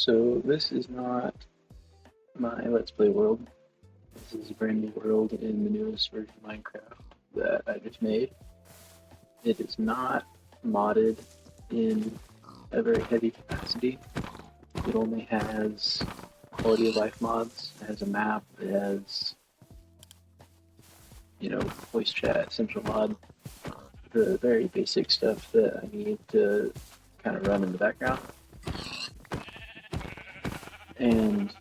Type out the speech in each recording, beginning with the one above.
So this is not my Let's Play world. This is a brand new world in the newest version of Minecraft that I just made. It is not modded in a very heavy capacity. It only has quality of life mods. It has a map. It has, voice chat, central mod, the very basic stuff that I need to kind of run in the background. And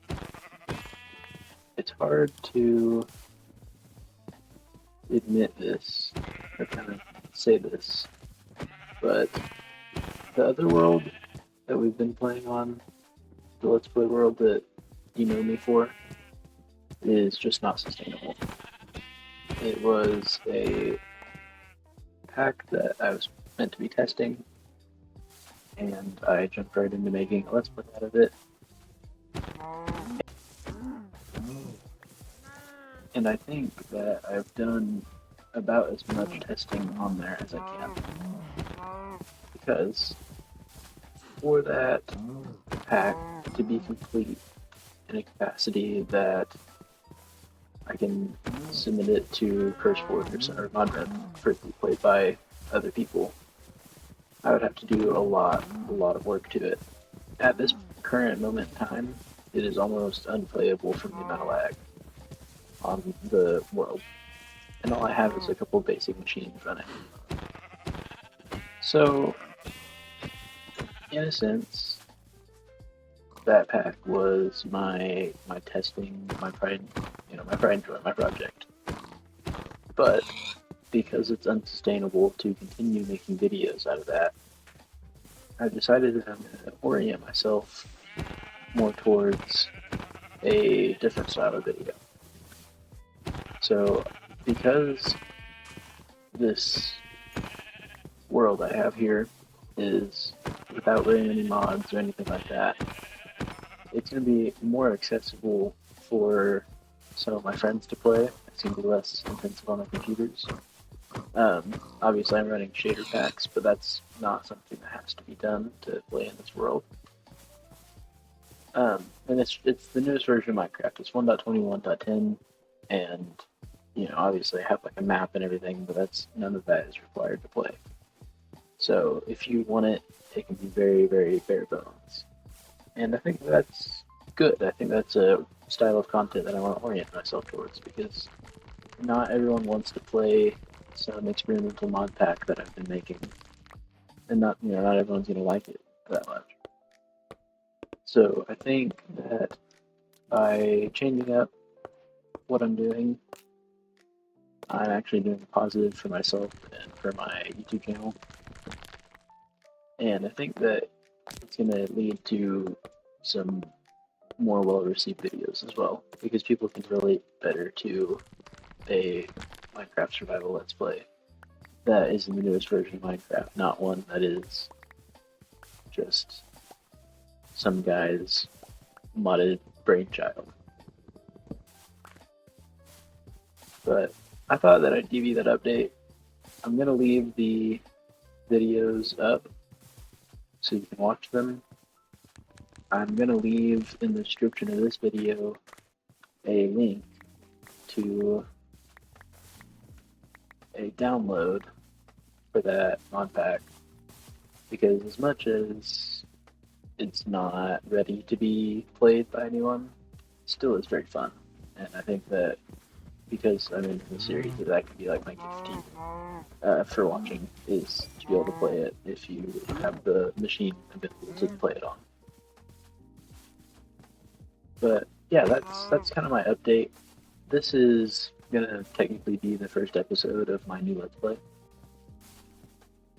it's hard to admit this, or kind of say this, but the other world that we've been playing on, the Let's Play world that you know me for, is just not sustainable. It was a pack that I was meant to be testing, and I jumped right into making a Let's Play out of it. And I think that I've done about as much testing on there as I can. Because for that pack to be complete in a capacity that I can submit it to CurseForge or ModRep for it to be played by other people, I would have to do a lot of work to it. At this current moment in time, it is almost unplayable from the amount of lag on the world. And all I have is a couple of basic machines running. So, in a sense, that pack was my testing, my pride and joy, my project. But because it's unsustainable to continue making videos out of that, I've decided that I'm going to orient myself more towards a different style of video. So, because this world I have here is without very many mods or anything like that, it's going to be more accessible for some of my friends to play. It's going to be less intensive on their computers. Obviously, I'm running shader packs, but that's not something that has to be done to play in this world. And it's the newest version of Minecraft. It's 1.21.10, and obviously I have like a map and everything, but none of that is required to play. So if you want it, it can be very, very bare bones. And I think that's good. I think that's a style of content that I want to orient myself towards, because not everyone wants to play some experimental mod pack that I've been making, and not everyone's gonna like it that much. So I think that by changing up what I'm doing, I'm actually doing a positive for myself and for my YouTube channel. And I think that it's going to lead to some more well-received videos as well, because people can relate better to a Minecraft survival Let's Play that is in the newest version of Minecraft, not one that is just some guy's modded brainchild. But I thought that I'd give you that update. I'm going to leave the videos up so you can watch them. I'm going to leave in the description of this video a link to a download for that mod pack, because as much as it's not ready to be played by anyone, it still is very fun. And I think that because I'm into the series, that could be like my gift to you for watching, is to be able to play it if you have the machine available to play it on. But yeah, that's kind of my update. This is gonna technically be the first episode of my new Let's Play.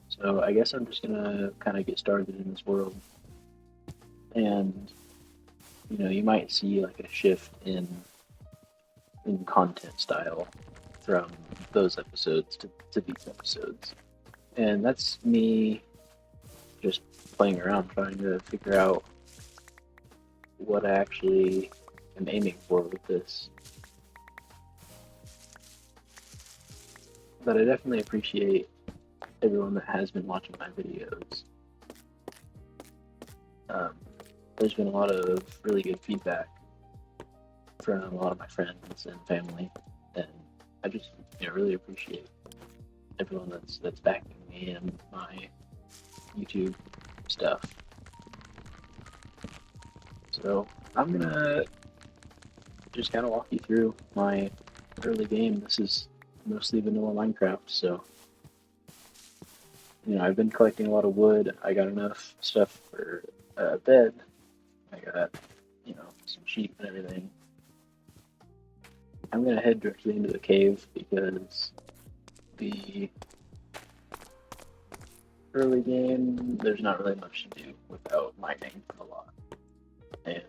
So I guess I'm just gonna kind of get started in this world, and you might see like a shift in content style from those episodes to these episodes. And that's me just playing around, trying to figure out what I actually am aiming for with this. But I definitely appreciate everyone that has been watching my videos. there's been a lot of really good feedback from a lot of my friends and family, and I just really appreciate everyone that's backing me and my YouTube stuff. So I'm gonna just kind of walk you through my early game. This is mostly vanilla Minecraft, so I've been collecting a lot of wood. I got enough stuff for a bed. I got some sheep and everything. I'm gonna head directly into the cave because the early game there's not really much to do without mining a lot. And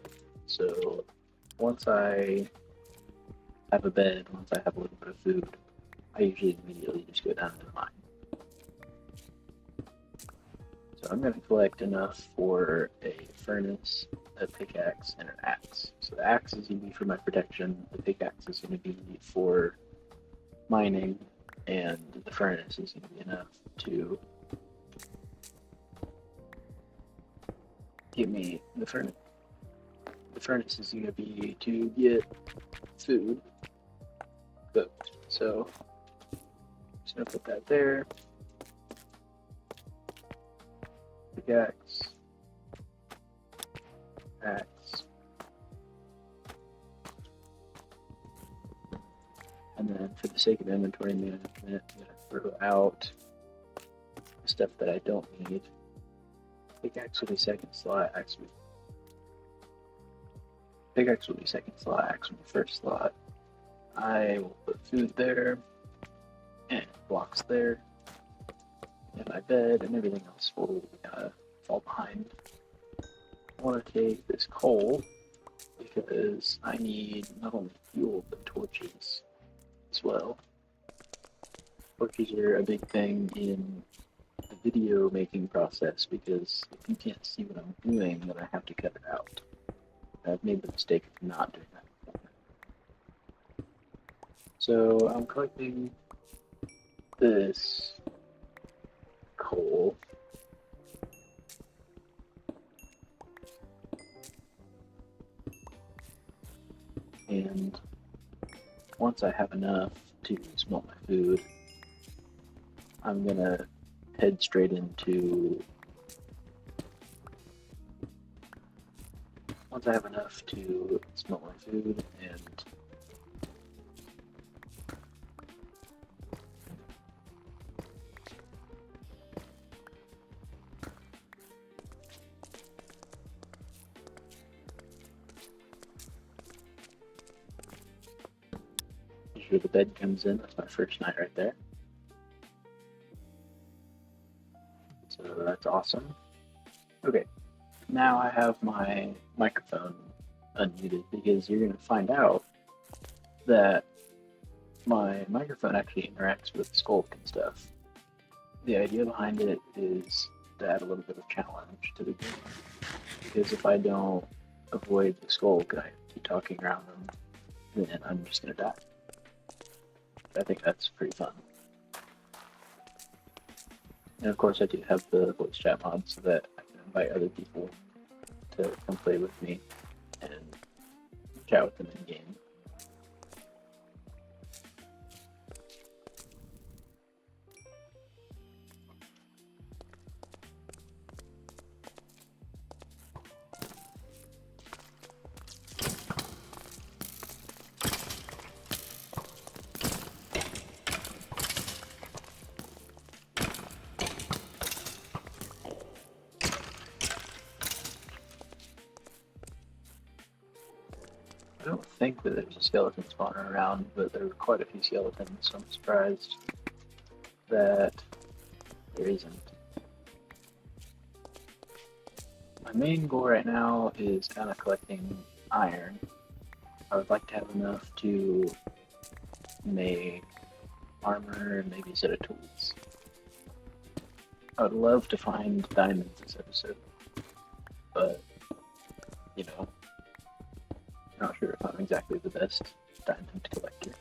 so once I have a bed, once I have a little bit of food, I usually immediately just go down to the mine. So I'm going to collect enough for a furnace, a pickaxe, and an axe. So the axe is going to be for my protection, the pickaxe is going to be for mining, and the furnace is going to be enough to give me the furnace. The furnace is going to be to get food cooked. So I'm just going to put that there. Pickaxe, axe, and then for the sake of inventory management, I'm going to throw out the stuff that I don't need. Pickaxe will be second slot, axe will be pickaxe will be second slot, axe will be first slot. I will put food there, and blocks there, and my bed, and everything else will fall behind. I want to take this coal because I need not only fuel but torches as well. Torches are a big thing in the video making process because if you can't see what I'm doing, then I have to cut it out. I've made the mistake of not doing that before. So I'm collecting this coal. And once I have enough to smelt my food, I'm gonna head straight into. Once I have enough to smelt my food and where the bed comes in, that's my first night right there. So that's awesome. Okay, now I have my microphone unmuted because you're going to find out that my microphone actually interacts with Sculk and stuff. The idea behind it is to add a little bit of challenge to the game. Because if I don't avoid the Sculk and I keep talking around them, then I'm just going to die. I think that's pretty fun. And of course I do have the voice chat mod so that I can invite other people to come play with me and chat with them in game. I don't think that there's a skeleton spawner around, but there were quite a few skeletons, so I'm surprised that there isn't. My main goal right now is kind of collecting iron. I would like to have enough to make armor and maybe a set of tools. I would love to find diamonds this episode, but not sure if I'm exactly the best diamond collector.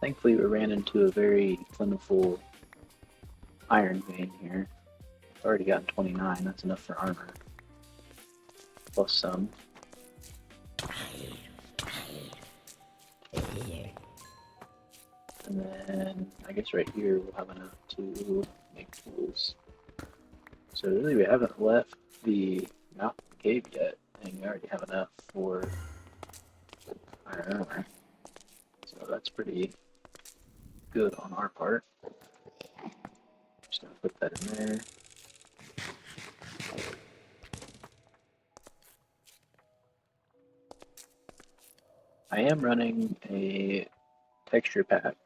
Thankfully, we ran into a very plentiful iron vein here. Already gotten 29, that's enough for armor. Plus some. And then, I guess right here we'll have enough to make tools. So really we haven't left the mouth of the cave yet, and we already have enough for iron armor. So that's pretty good on our part. Just gonna put that in there. I am running a texture pack,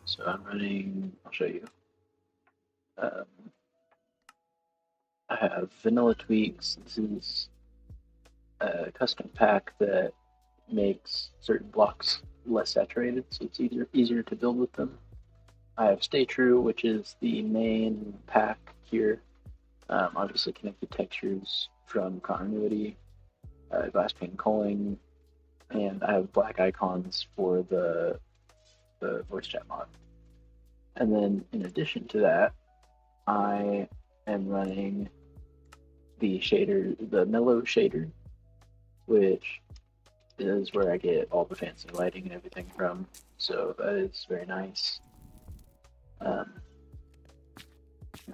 so I'm running, I'll show you. I have vanilla tweaks. This is a custom pack that makes certain blocks less saturated, so it's easier to build with them. I have Stay True, which is the main pack here. Obviously connected textures from continuity, glass pane culling, and I have black icons for the voice chat mod. And then in addition to that, I am running the shader, the mellow shader, which is where I get all the fancy lighting and everything from. So that is very nice. I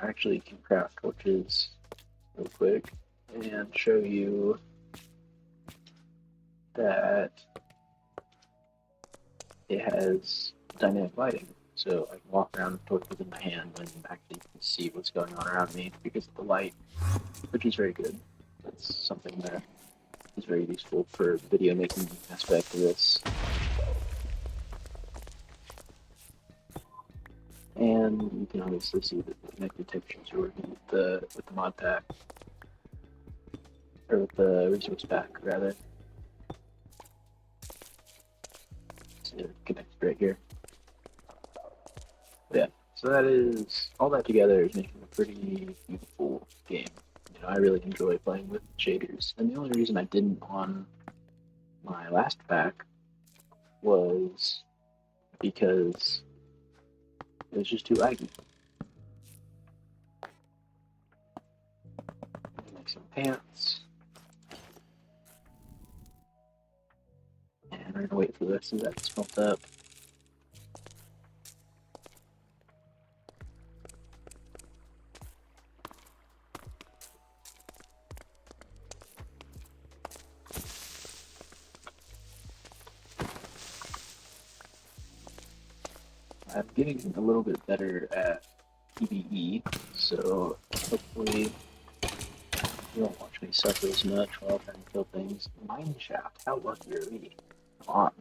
actually can craft torches real quick and show you that it has dynamic lighting. So I can walk around with torches in my hand and actually see what's going on around me because of the light, which is very good. That's something that is very useful for the video making aspect of this. And you can obviously see that the connected textures are working with the mod pack, or with the resource pack rather. So they're connected right here. But yeah, so that is, all that together is making a pretty beautiful game. You know, I really enjoy playing with shaders, and the only reason I didn't on my last pack was because it was just too laggy. Make some pants. And we're gonna wait for the rest of that to smelt up. I'm getting a little bit better at PvE, so hopefully you won't watch me suffer as much while trying to kill things. Mine shaft, how lucky are we? Come on.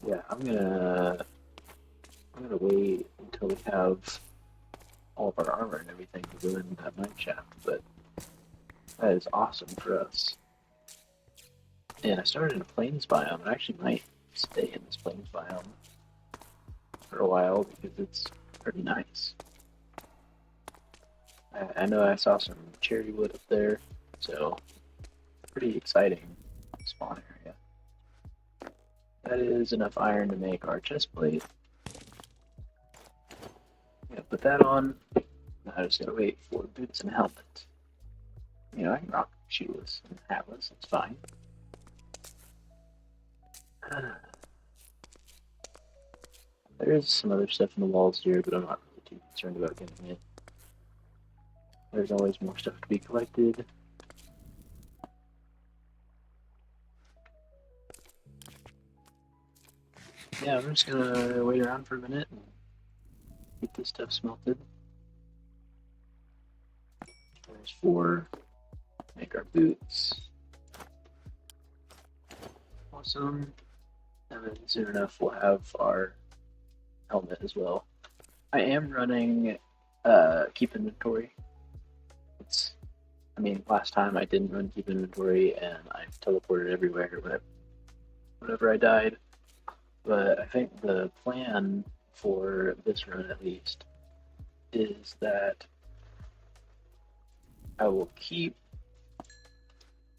Yeah, I'm gonna wait until we have all of our armor and everything to go in that mine shaft, but that is awesome for us. And I started in a plains biome, and I actually might stay in this plains biome for a while because it's pretty nice. I know I saw some cherry wood up there, so pretty exciting spawn area. That is enough iron to make our chest plate. Yeah, put that on. Now I just gotta wait for boots and helmet. You know, I can rock shoeless and hatless, it's fine. There is some other stuff in the walls here, but I'm not really too concerned about getting it. There's always more stuff to be collected. Yeah, I'm just gonna wait around for a minute and get this stuff smelted. There's 4. Make our boots. Awesome. And then soon enough we'll have our helmet as well. I am running keep inventory. Last time I didn't run keep inventory and I teleported everywhere whenever I died. But I think the plan for this run at least is that I will keep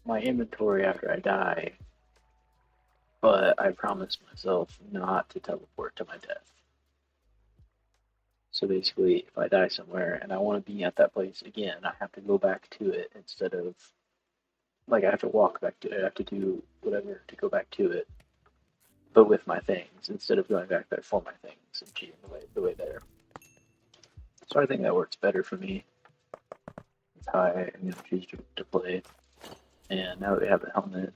my inventory after I die, but I promised myself not to teleport to my death. So basically, if I die somewhere and I want to be at that place again, I have to go back to it instead of, like, I have to walk back to it. I have to do whatever to go back to it, but with my things instead of going back there for my things and cheating the way there. So I think that works better for me. That's how I'm going to choose to play. And now that we have the helmet,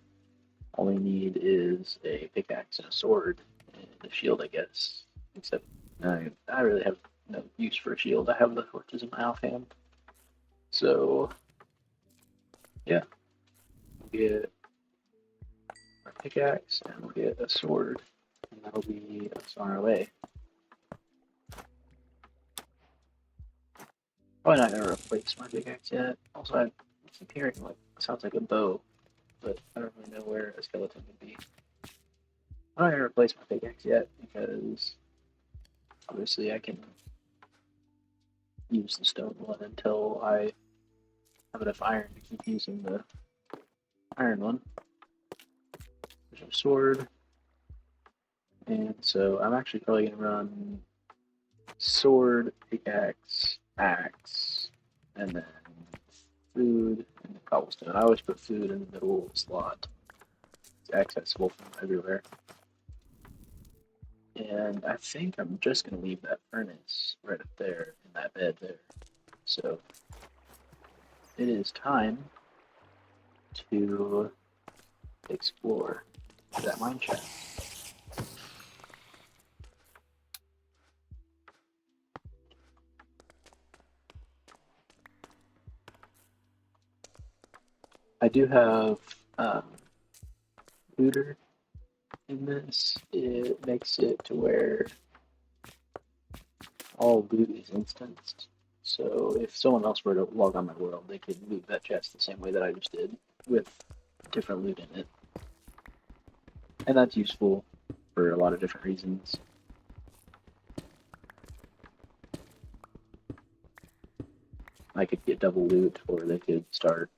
all we need is a pickaxe and a sword and a shield, I guess. Except I really have no use for a shield. I have the torches in my offhand. So, yeah. We'll get our pickaxe and we'll get a sword. And that'll be us on our way. Probably not going to replace my pickaxe yet. Also, I keep hearing, like, it sounds like a bow, but I don't really know where a skeleton would be. I'm not going to replace my pickaxe yet because obviously I can use the stone one until I have enough iron to keep using the iron one. There's a sword. And so I'm actually probably going to run sword, pickaxe, axe, and then food and the cobblestone. I always put food in the middle of the slot. It's accessible from everywhere. And I think I'm just going to leave that furnace right up there in that bed there. So it is time to explore that mine shaft. I do have looter in this. It makes it to where all loot is instanced. So if someone else were to log on my world, they could loot that chest the same way that I just did, with different loot in it. And that's useful for a lot of different reasons. I could get double loot, or they could start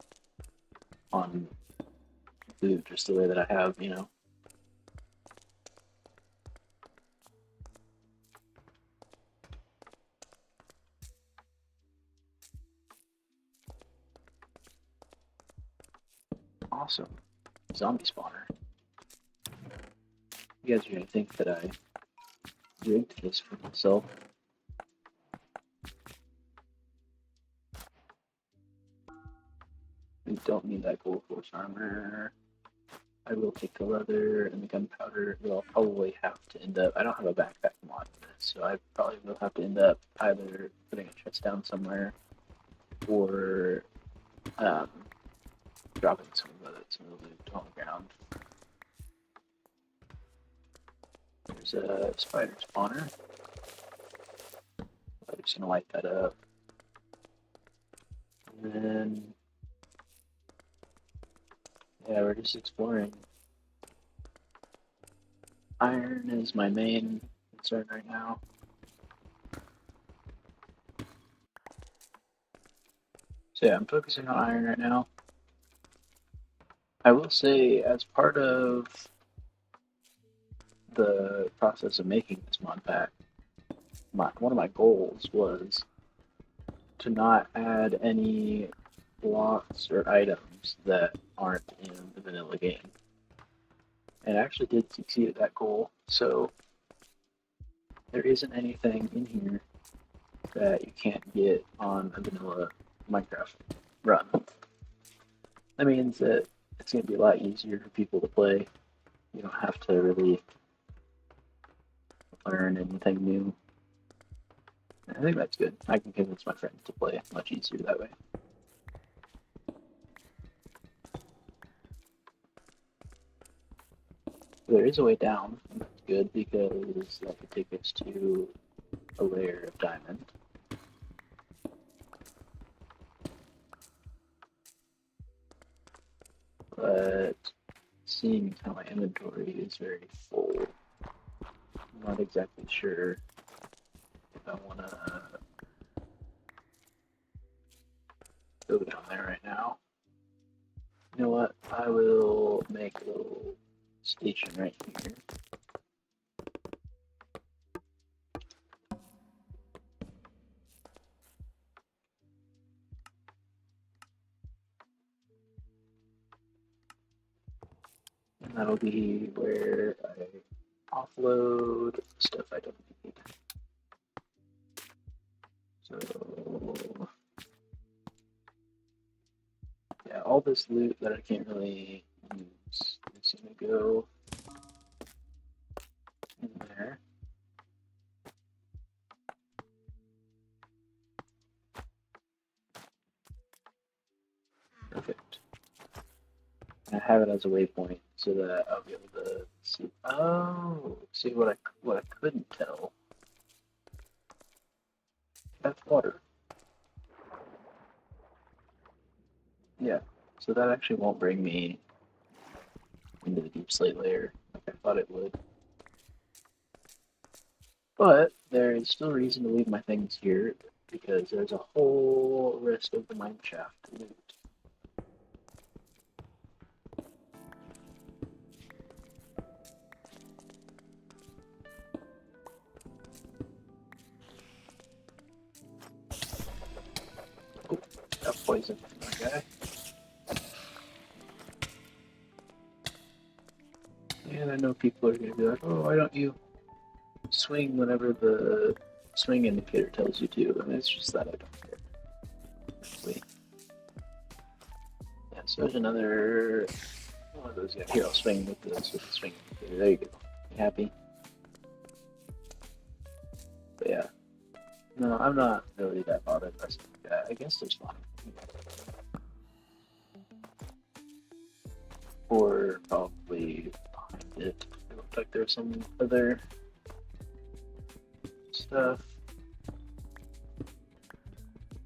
on loot just the way that I have, you know. Awesome. Zombie spawner. You guys are gonna think that I rigged this for myself. We don't need that gold force armor. I will take the leather and the gunpowder. I'll probably have to end up. I don't have a backpack mod for this, so I probably will have to end up either putting a chest down somewhere or dropping some of the loot on the ground. There's a spider spawner. I'm just gonna light that up. And then, yeah, we're just exploring. Iron is my main concern right now. So yeah, I'm focusing on iron right now. I will say, as part of the process of making this mod pack, one of my goals was to not add any blocks or items that aren't in the vanilla game. And I actually did succeed at that goal, so there isn't anything in here that you can't get on a vanilla Minecraft run. That means that it's going to be a lot easier for people to play. You don't have to really learn anything new. I think that's good. I can convince my friends to play much easier that way. There is a way down, and that's good because that could take us to a layer of diamond. But seeing how my inventory is very full, I'm not exactly sure if I want to go down there right now. You know what? I will make a little station right here. And that'll be where I offload stuff I don't need. So yeah, all this loot that I can't really use is gonna go in there. Perfect. And I have it as a waypoint so that I'll be able to see. Oh, see what I couldn't tell. That's water. Yeah. So that actually won't bring me into the deep slate layer like I thought it would. But there is still reason to leave my things here because there's a whole rest of the mine shaft to loot. Oh, got poison from that guy. And I know people are going to be like, oh, why don't you swing whenever the swing indicator tells you to? And it's just that I don't care. Actually. Yeah, so there's another one of those guys. Here, I'll swing with the swing indicator. There you go. You happy? But yeah. No, I'm not really that bothered by stuff like that. I guess there's fun. Or probably behind it. It looked like there's some other stuff.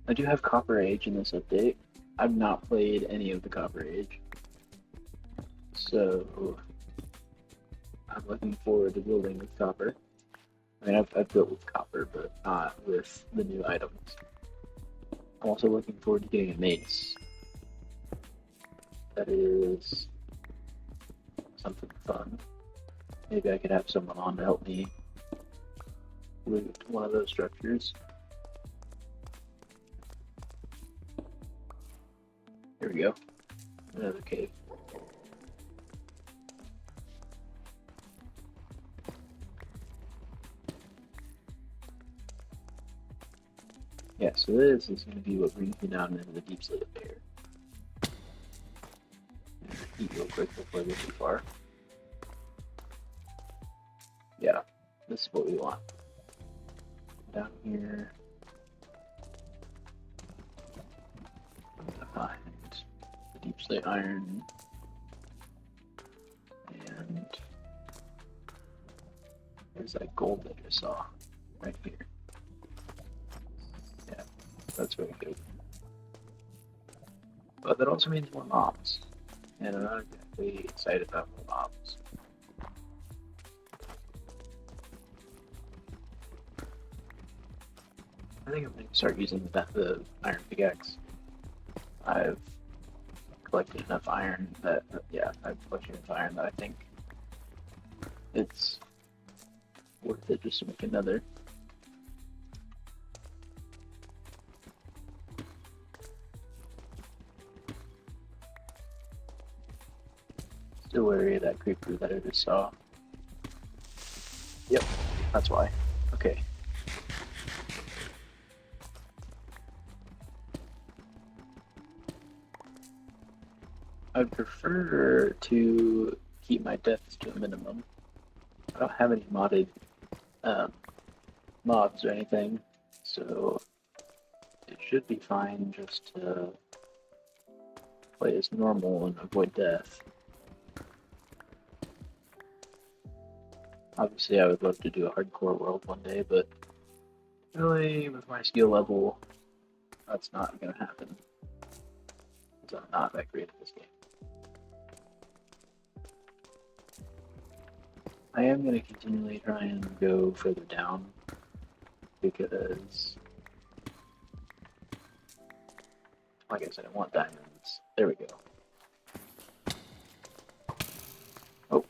I do have Copper Age in this update. I've not played any of the Copper Age. So I'm looking forward to building with Copper. I mean, I've built with Copper, but not with the new items. I'm also looking forward to getting a mace. That is something fun. Maybe I could have someone on to help me loot one of those structures. Here we go. Another cave. Yeah, so this is going to be what brings me down into the deep slate of air. Eat real quick before I get too far. Yeah, this is what we want. Down here. Find the deep slate iron. And there's that gold that I saw right here. Yeah, that's very good. But that also means more mobs. And I'm not exactly excited about more mobs. I think I'm going to start using the iron pickaxe. I've collected enough iron that, yeah, I've collected enough iron that I think it's worth it just to make another. Still wary of that creeper that I just saw. Yep, that's why. Okay. I'd prefer to keep my deaths to a minimum. I don't have any modded mobs or anything, so it should be fine just to play as normal and avoid death. Obviously, I would love to do a hardcore world one day, but really, with my skill level, that's not going to happen. Because I'm not that great at this game. I am going to continually try and go further down, because, like I said, I want diamonds. There we go. Oh,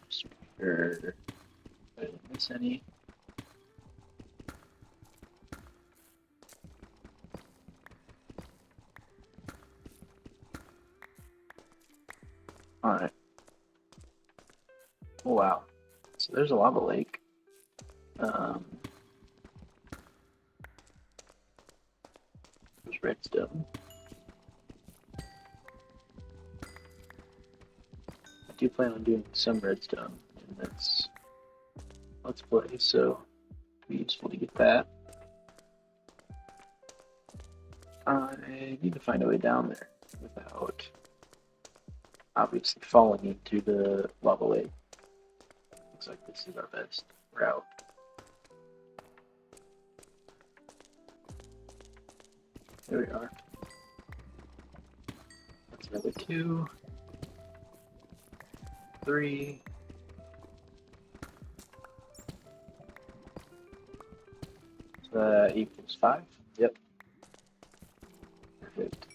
Just make sure I didn't miss any. Alright. Oh, wow. So there's a lava lake. There's redstone. I do plan on doing some redstone in this Let's Play, so it'll be useful to get that. I need to find a way down there without obviously falling into the lava lake. Looks like this is our best route. There we are. That's another 2, 3. So that equals 5. Yep. Perfect.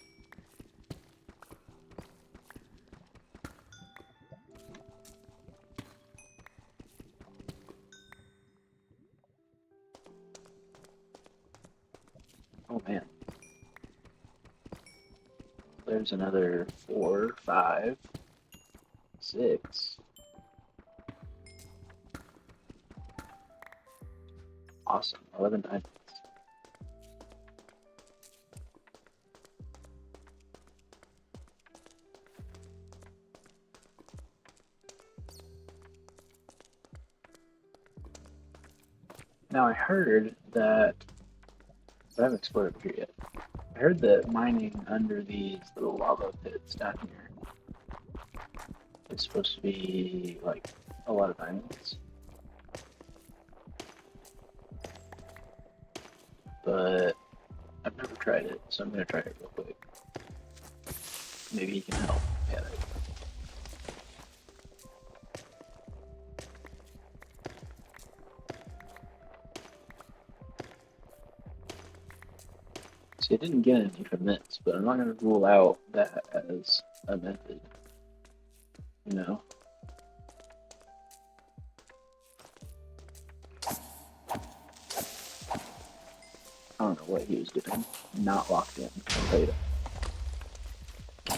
Oh man. There's another 4, 5, 6. Awesome. 11 diamonds. Now I heard that I haven't explored up here yet. I heard that mining under these little lava pits down here is supposed to be like a lot of diamonds. But I've never tried it, so I'm gonna try it real quick. Maybe you can help. Yeah, there you go. See, I didn't get any from this, but I'm not gonna rule out that as a method. You know? I don't know what he was doing. Not locked in. Later.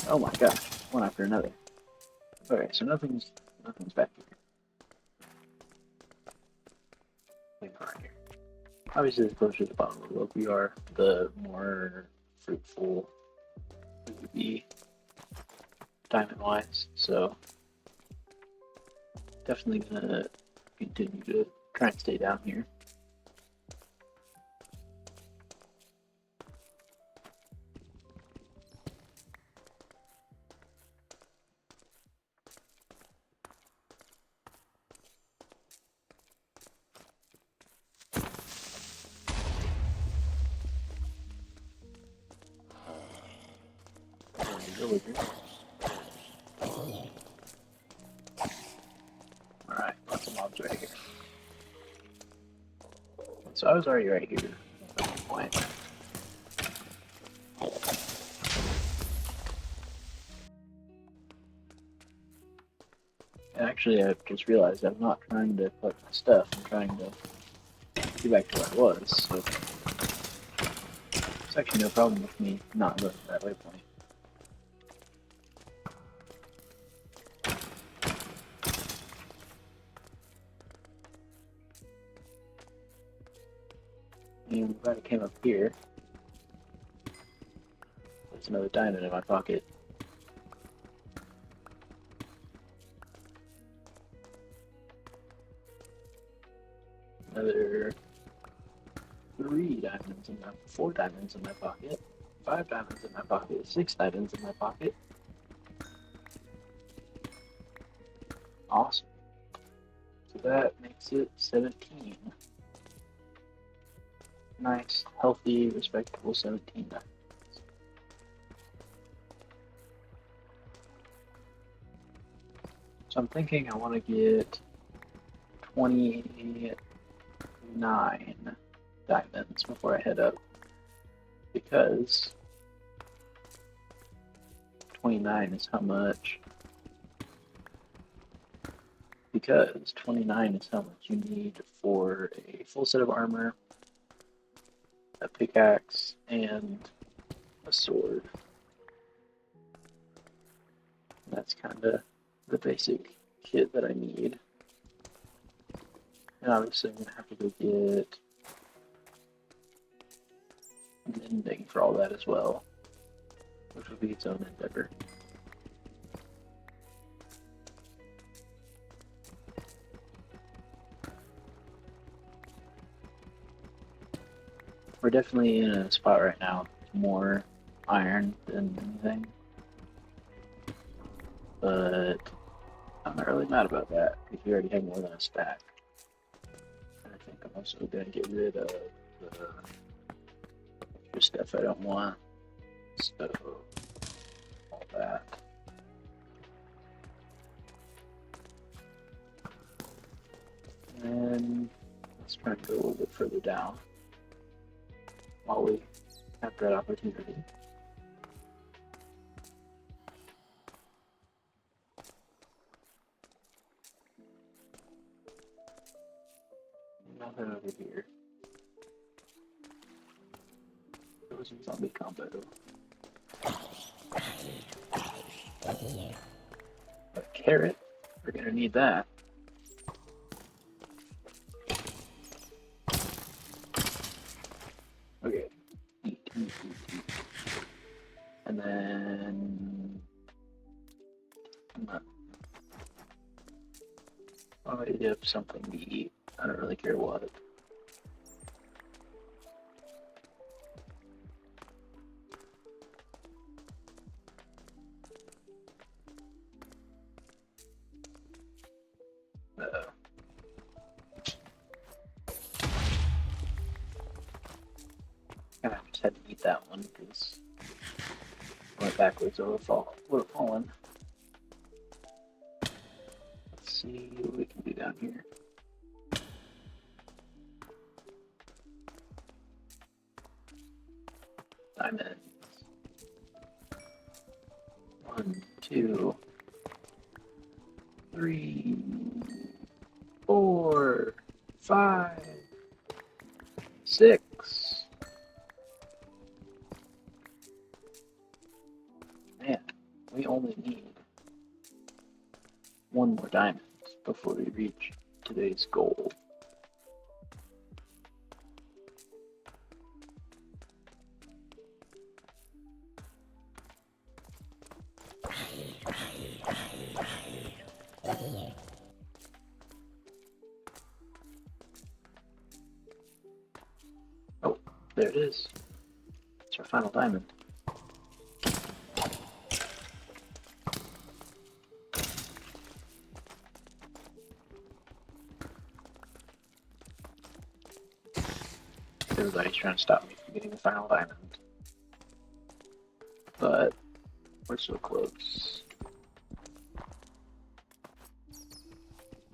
Oh my gosh, one after another. Okay, so nothing's back here. Nothing's right here. Obviously, the closer to the bottom of the Lofi are, the more fruitful it would be diamond-wise. So, definitely gonna continue to try and stay down here. Alright, lots of mobs right here. So I was already right here at that point. And actually, I just realized I'm not trying to collect my stuff, I'm trying to get back to where I was, so it's actually no problem with me not going to that waypoint. And I'm glad I came up here. There's another diamond in my pocket. Another 4 diamonds in my pocket, 5 diamonds in my pocket, 6 diamonds in my pocket. Awesome. So that makes it 17. Nice, healthy, respectable 17 diamonds. So I'm thinking I want to get 29 diamonds before I head up, because 29 is how much because 29 is how much you need for a full set of armor, a pickaxe, and a sword. That's kind of the basic kit that I need. And obviously I'm going to have to go get mending for all that as well, which will be its own endeavor. We're definitely in a spot right now with more iron than anything, but I'm not really mad about that because we already have more than a stack. And I think I'm also going to get rid of the stuff I don't want, so all that. And let's try and go a little bit further down while we have that opportunity. Nothing over here. There was a zombie combo. A carrot? We're gonna need that. Okay. Eat. And then... I'll dip something to eat. I don't really care what. I just had to eat that one because I went backwards or would have fallen. Let's see what we can do down here. Diamonds. 1, 2, 3, 4, 5, 6. Man, we only need one more diamond before we reach today's goal. Oh, there it is. It's our final diamond. Everybody's trying to stop me from getting the final diamond. But we're so close.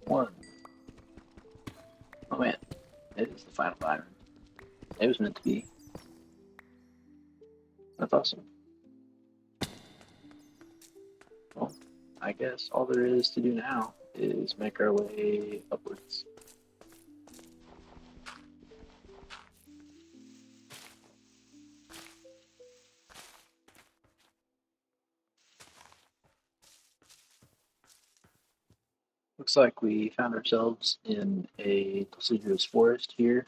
1. Oh man, it is the final diamond. It was meant to be. That's awesome. Well, I guess all there is to do now is make our way upwards. Looks like we found ourselves in a deciduous forest here.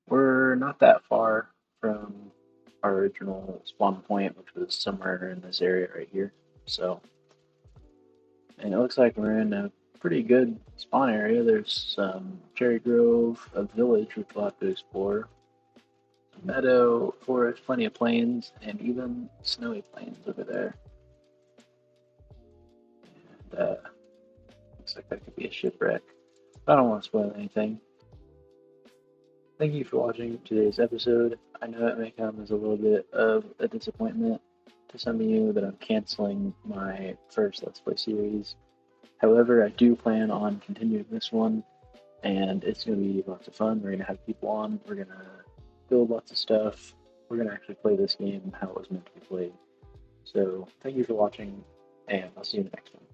We're not that far from our original spawn point, which was somewhere in this area right here. And it looks like we're in a pretty good spawn area. There's some cherry grove, a village which we'll have to explore, a meadow, forest, plenty of plains, and even snowy plains over there. And looks like that could be a shipwreck. I don't want to spoil anything. Thank you for watching today's episode. I know it may come as a little bit of a disappointment to some of you that I'm canceling my first Let's Play series. However, I do plan on continuing this one, and it's going to be lots of fun. We're going to have people on. We're going to build lots of stuff. We're going to actually play this game how it was meant to be played. So, thank you for watching, and I'll see you in the next one.